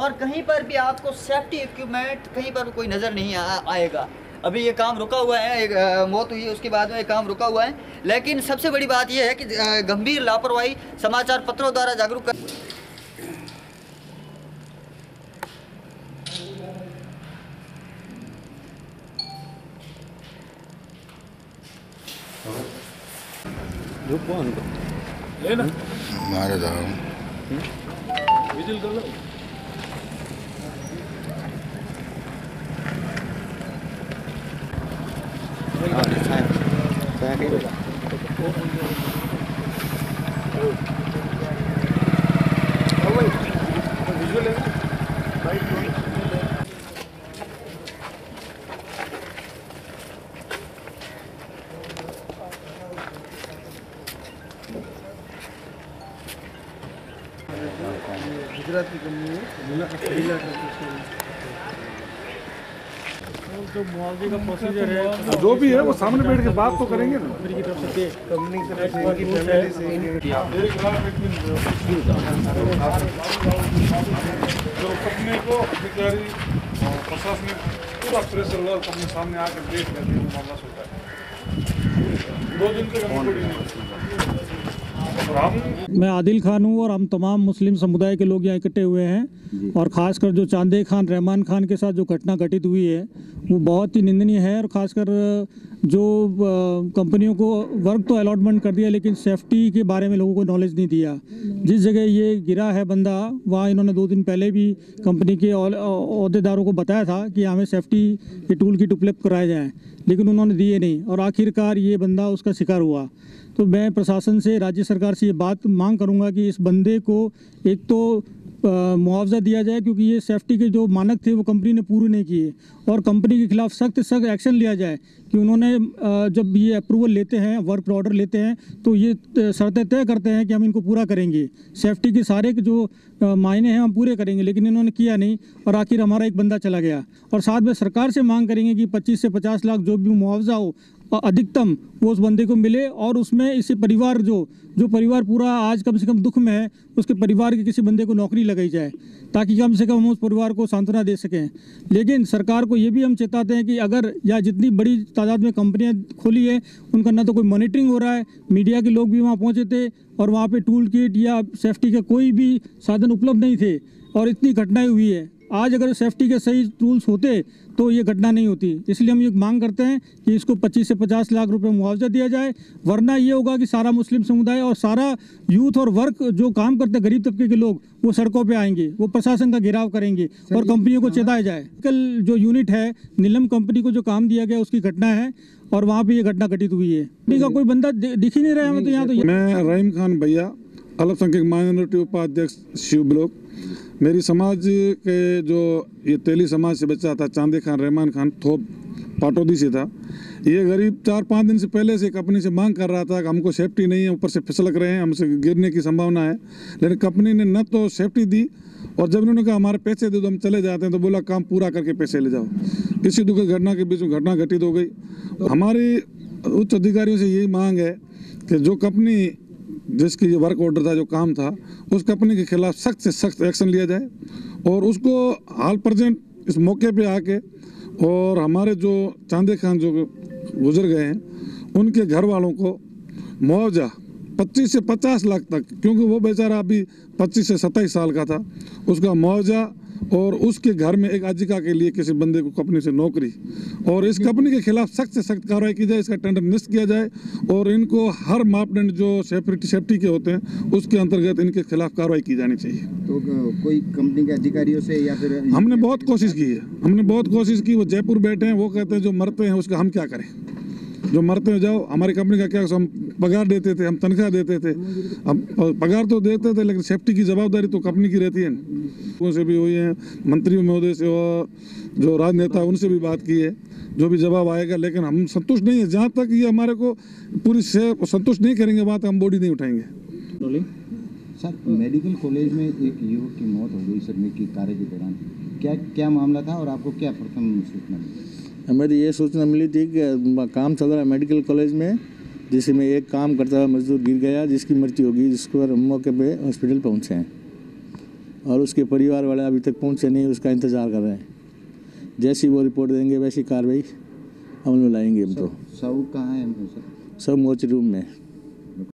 और कहीं पर भी आपको सेफ्टी इक्विपमेंट कहीं पर कोई नज़र नहीं आएगा। अभी ये काम रुका हुआ है, एक मौत हुई है उसके बाद में ये काम रुका हुआ है। लेकिन सबसे बड़ी बात यह है कि गंभीर लापरवाही समाचार पत्रों द्वारा जागरूक कर मारे जाओ विजिल कर लो। गुजरात की कंपनी है, जो मुआवजे का प्रोसीजर है जो भी है वो सामने बैठ के बात तो करेंगे ना। कंपनी की तरफ से कंपनी को अधिकारी प्रशासनिक पूरा प्रेशर लगा कंपनी सामने आकर देख लेते हैं, मामला सुलझा है। 2 दिन तक हमें कोई नहीं। मैं आदिल खान हूँ और हम तमाम मुस्लिम समुदाय के लोग यहाँ इकट्ठे हुए हैं और ख़ासकर जो चांदे खान रहमान खान के साथ जो घटना घटित हुई है वो बहुत ही निंदनीय है। और ख़ासकर जो कंपनियों को वर्क तो अलॉटमेंट कर दिया लेकिन सेफ्टी के बारे में लोगों को नॉलेज नहीं दिया। जिस जगह ये गिरा है बंदा वहाँ इन्होंने 2 दिन पहले भी कंपनी के अहदेदारों को बताया था कि हमें सेफ्टी के टूल किट उपलब्ध कराए जाएँ, लेकिन उन्होंने दिए नहीं और आखिरकार ये बंदा उसका शिकार हुआ। तो मैं प्रशासन से, राज्य सरकार से ये बात मांग करूंगा कि इस बंदे को एक तो मुआवजा दिया जाए, क्योंकि ये सेफ्टी के जो मानक थे वो कंपनी ने पूरे नहीं किए, और कंपनी के खिलाफ सख्त एक्शन लिया जाए कि उन्होंने जब ये अप्रूवल लेते हैं, वर्क ऑर्डर लेते हैं, तो ये शर्तें तय करते हैं कि हम इनको पूरा करेंगे, सेफ्टी के सारे जो मायने हैं हम पूरे करेंगे, लेकिन इन्होंने किया नहीं और आखिर हमारा एक बंदा चला गया। और साथ में सरकार से मांग करेंगे कि 25 से 50 लाख जो भी मुआवजा हो अधिकतम वो उस बंदे को मिले, और उसमें इसी परिवार जो परिवार पूरा आज कम से कम दुख में है उसके परिवार के किसी बंदे को नौकरी लगाई जाए, ताकि कम से कम हम उस परिवार को सांत्वना दे सकें। लेकिन सरकार को ये भी हम चेताते हैं कि अगर या जितनी बड़ी तादाद में कंपनियां खोली है उनका ना तो कोई मॉनिटरिंग हो रहा है, मीडिया के लोग भी वहाँ पहुँचे थे और वहाँ पे टूल किट या सेफ्टी के कोई भी साधन उपलब्ध नहीं थे और इतनी घटनाएं हुई है। आज अगर सेफ्टी के सही टूल्स होते तो ये घटना नहीं होती। इसलिए हम ये मांग करते हैं कि इसको 25 से 50 लाख रुपए मुआवजा दिया जाए, वरना ये होगा कि सारा मुस्लिम समुदाय और सारा यूथ और वर्क जो काम करते हैं गरीब तबके के लोग वो सड़कों पे आएंगे, वो प्रशासन का घेराव करेंगे और कंपनियों को चेताया जाए। कल जो यूनिट है नीलम कंपनी को जो काम दिया गया उसकी घटना है और वहाँ पे ये घटना घटित हुई है। का कोई बंदा दिख ही नहीं रहा है हमें तो यहाँ। तो मैं रहीम खान भैया, अल्पसंख्यक माइनॉरिटी उपाध्यक्ष शिव ब्लॉक। मेरी समाज के जो ये तेली समाज से बच्चा था चांदे खान रहमान खान, थोप पाटोदी से था। ये गरीब 4-5 दिन से पहले से कंपनी से मांग कर रहा था कि हमको सेफ्टी नहीं है, ऊपर से फिसलक रहे हैं, हमसे गिरने की संभावना है। लेकिन कंपनी ने न तो सेफ्टी दी और जब उन्होंने कहा हमारे पैसे दे दो हम चले जाते हैं, तो बोला काम पूरा करके पैसे ले जाओ। इसी दुखद घटना के बीच में घटना घटित हो गई। हमारी उच्च अधिकारियों से यही मांग है कि जो कंपनी जिसकी ये वर्क ऑर्डर था, जो काम था, उस कंपनी के खिलाफ सख्त से सख्त एक्शन लिया जाए और उसको हाल प्रेजेंट इस मौके पे आके और हमारे जो चांदे खान जो गुजर गए हैं उनके घर वालों को मुआवजा 25 से 50 लाख तक, क्योंकि वो बेचारा अभी 25 से 27 साल का था, उसका मुआवजा और उसके घर में एक आजीविका के लिए किसी बंदे को कंपनी से नौकरी, और इस कंपनी के खिलाफ सख्त से सख्त कार्रवाई की जाए, इसका टेंडर निश्चित किया जाए और इनको हर मापदंड जो सेफ्टी के होते हैं उसके अंतर्गत इनके खिलाफ कार्रवाई की जानी चाहिए। तो कोई कंपनी के अधिकारियों से या फिर हमने बहुत कोशिश की है, वो जयपुर बैठे हैं, वो कहते हैं जो मरते हैं उसका हम क्या करें, जो मरते हैं जाओ, हमारी कंपनी का क्या, हम पगार देते थे, हम तनख्वाह देते थे, हम पगार तो देते थे लेकिन सेफ्टी की जवाबदारी तो कंपनी की रहती है। उनसे भी हुई है, मंत्री महोदय से और जो राजनेता उनसे भी बात की है, जो भी जवाब आएगा, लेकिन हम संतुष्ट नहीं है। जहाँ तक ये हमारे को पूरी से संतुष्ट नहीं करेंगे वहाँ तक हम बॉडी नहीं उठाएंगे। सर, मेडिकल कॉलेज में एक युवक की मौत हो गई सर्वे की कार्य के दौरान, क्या मामला था और आपको क्या प्रथम सूचना मिली? हमें ये सूचना मिली थी कि काम चल रहा है मेडिकल कॉलेज में, जिसमें एक काम करता हुआ मजदूर गिर गया जिसकी मृत्यु होगी, जिसको हम मौके पे हॉस्पिटल पहुंचे हैं। और उसके परिवार वाले अभी तक पहुंचे नहीं, उसका इंतज़ार कर रहे हैं। जैसी वो रिपोर्ट देंगे वैसी कार्रवाई अमल में लाएंगे हम। तो सब कहाँ है सर? सब मोर्चरी रूम में।